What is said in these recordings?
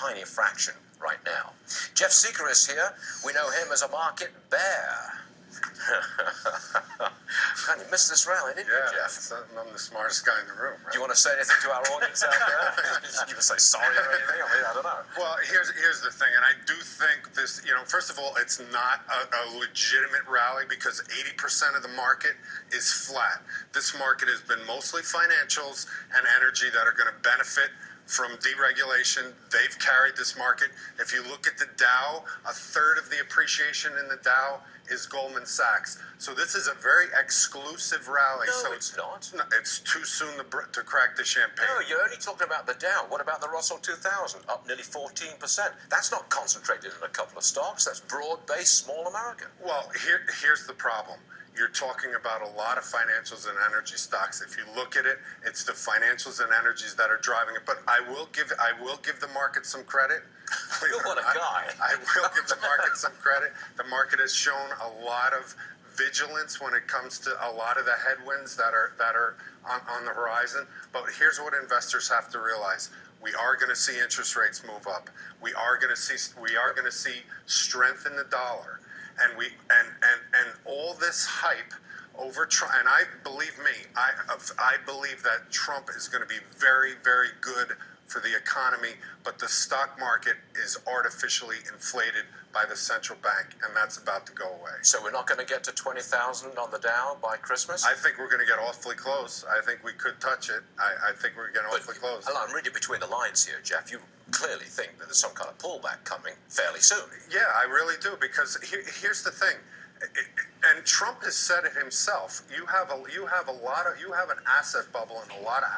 tiny fraction right now. Jeff Sica is here. We know him as a market bear. Man, you missed this rally, didn't you, Jeff? I'm the smartest guy in the room, right? Do you want to say anything to our audience out there? You can say sorry or anything? I mean, I don't know. Well, here's the thing, and I do think this, first of all, it's not a legitimate rally because 80% of the market is flat. This market has been mostly financials and energy that are going to benefit from deregulation. They've carried this market. If you look at the Dow, a third of the appreciation in the Dow is Goldman Sachs. So this is a very exclusive rally. No, so it's not. No, it's too soon to crack the champagne. No, you're only talking about the Dow. What about the Russell 2000? Up nearly 14%. That's not concentrated in a couple of stocks. That's broad-based, small America. Well, here's the problem. You're talking about a lot of financials and energy stocks. If you look at it, it's the financials and energies that are driving it. But I will give the market some credit. What a guy. I will give the market some credit. The market has shown a lot of vigilance when it comes to a lot of the headwinds that are on the horizon. But here's what investors have to realize. We are going to see interest rates move up. We are going to see strength in the dollar. And all this hype over Trump, and I believe that Trump is going to be very, very good for the economy, but the stock market is artificially inflated by the central bank, and that's about to go away. So we're not going to get to 20,000 on the Dow by Christmas? I think we're going to get awfully close. I think we could touch it. I think we're getting awfully close. I'm reading between the lines here, Jeff. You clearly think that there's some kind of pullback coming fairly soon. Yeah, I really do, because here's the thing. And Trump has said it himself. You have an asset bubble and a lot of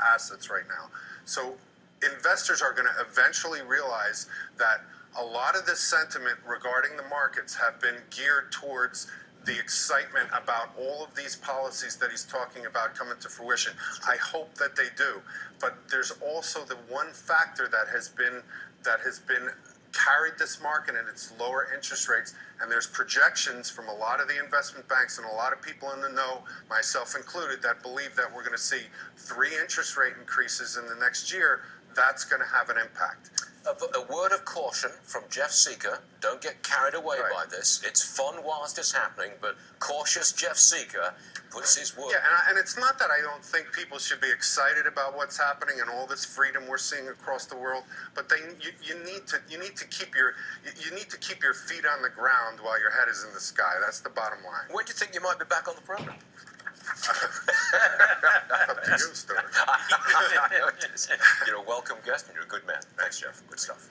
assets right now. So investors are going to eventually realize that a lot of this sentiment regarding the markets have been geared towards the excitement about all of these policies that he's talking about coming to fruition. I hope that they do. But there's also the one factor that has been carried this market, and it's lower interest rates. And there's projections from a lot of the investment banks and a lot of people in the know, myself included, that believe that we're going to see 3 interest rate increases in the next year. That's going to have an impact. A word of caution from Jeff Sica. Don't get carried away by this. It's fun whilst it's happening, but cautious Jeff Sica puts his word. Yeah, and it's not that I don't think people should be excited about what's happening and all this freedom we're seeing across the world, but you need to keep your feet on the ground while your head is in the sky. That's the bottom line. When do you think you might be back on the program? Up to you, Stuart. You're a welcome guest and you're a good man. Thanks, Jeff. Good stuff.